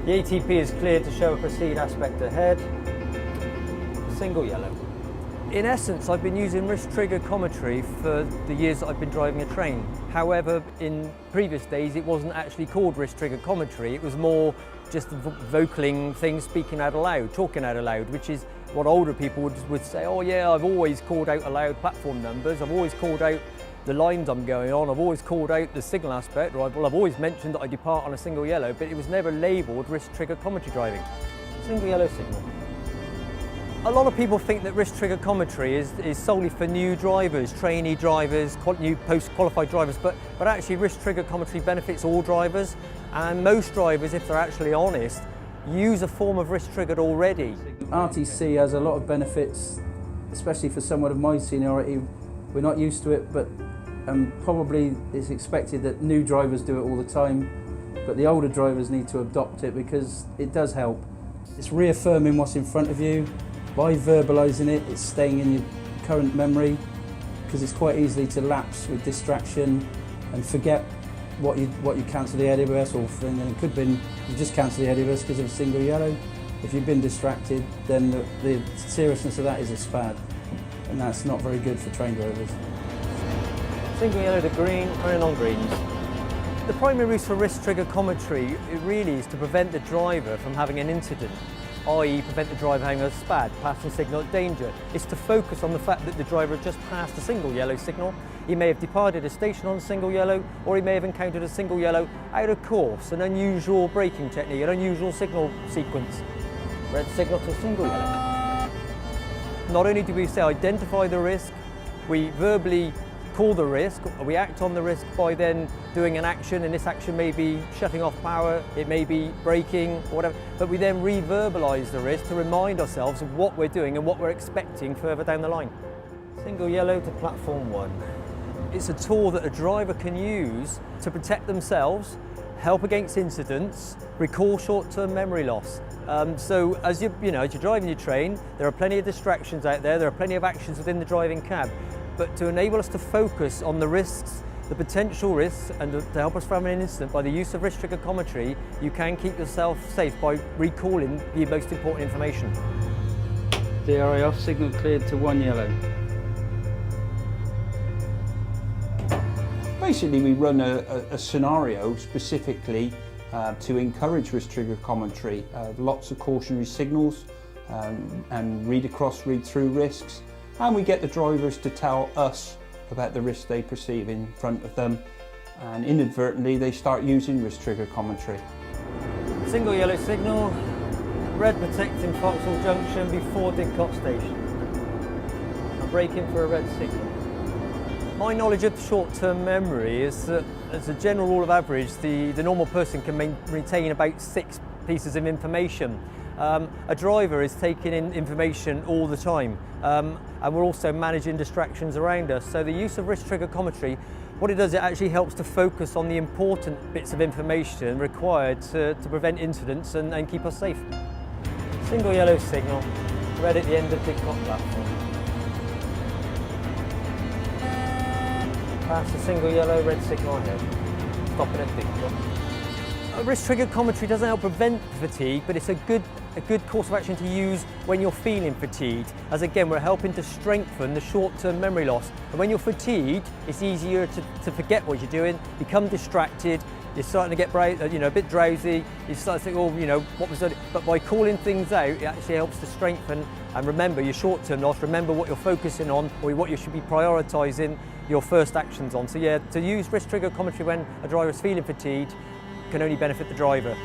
The ATP is cleared to show a proceed aspect ahead. Single yellow. In essence, I've been using wrist trigger commentary for the years that I've been driving a train. However, in previous days, it wasn't actually called wrist trigger commentary. It was more just vocaling things, speaking out aloud, talking out aloud, which is what older people would say, oh yeah, I've always called out aloud platform numbers, I've always called out the lines I'm going on, I've always called out the signal aspect, or I've always mentioned that I depart on a single yellow, but it was never labelled wrist trigger commentary driving. Single yellow signal. A lot of people think that wrist trigger commentary is solely for new drivers, trainee drivers, new post-qualified drivers, but actually wrist trigger commentary benefits all drivers, and most drivers, if they're actually honest, use a form of wrist triggered already. RTC has a lot of benefits, especially for someone of my seniority. We're not used to it, but probably it's expected that new drivers do it all the time, but the older drivers need to adopt it because it does help. It's reaffirming what's in front of you. By verbalising it, it's staying in your current memory, because it's quite easy to lapse with distraction and forget what you cancel the AWS or thing, and it could be you just cancel the AWS because of a single yellow. If you've been distracted, then the seriousness of that is a SPAD, and that's not very good for train drivers. Single yellow to green, running on greens. The primary use for wrist trigger commentary, it really is to prevent the driver from having an incident, i.e. prevent the driver having a SPAD, passing signal at danger. It's to focus on the fact that the driver just passed a single yellow signal. He may have departed a station on single yellow, or he may have encountered a single yellow out of course, an unusual braking technique, an unusual signal sequence. Red signal to single yellow. Not only do we say identify the risk, we verbally call the risk, or we act on the risk by then doing an action, and this action may be shutting off power, it may be braking, or whatever, but we then re-verbalise the risk to remind ourselves of what we're doing and what we're expecting further down the line. Single yellow to platform 1. It's a tool that a driver can use to protect themselves, help against incidents, recall short-term memory loss. So as you're driving your train, there are plenty of distractions out there, there are plenty of actions within the driving cab. But to enable us to focus on the risks, the potential risks, and to help us from an incident, by the use of wrist trigger commentary, you can keep yourself safe by recalling the most important information. DRI off, signal cleared to 1 yellow. Basically, we run a scenario specifically to encourage wrist trigger commentary. Lots of cautionary signals and read across, read through risks. And we get the drivers to tell us about the risk they perceive in front of them, and inadvertently they start using wrist trigger commentary. Single yellow signal, red protecting Foxhall Junction before Didcot Station. I'm braking for a red signal. My knowledge of short-term memory is that, as a general rule of average, the normal person can retain about 6 pieces of information. A driver is taking in information all the time, and we're also managing distractions around us. So the use of wrist trigger commentary, what it does, it actually helps to focus on the important bits of information required to prevent incidents and keep us safe. Single yellow signal, red at the end of Didcot platform. Past the single yellow, red signal ahead. Stopping at Didcot. Wrist trigger commentary doesn't help prevent fatigue, but it's a good course of action to use when you're feeling fatigued, as again we're helping to strengthen the short-term memory loss. And when you're fatigued, it's easier to forget what you're doing, become distracted, you're starting to get a bit drowsy, you start to think, oh, what was that? But by calling things out, it actually helps to strengthen and remember your short-term loss, remember what you're focusing on or what you should be prioritising your first actions on. So yeah, to use wrist trigger commentary when a driver is feeling fatigued can only benefit the driver.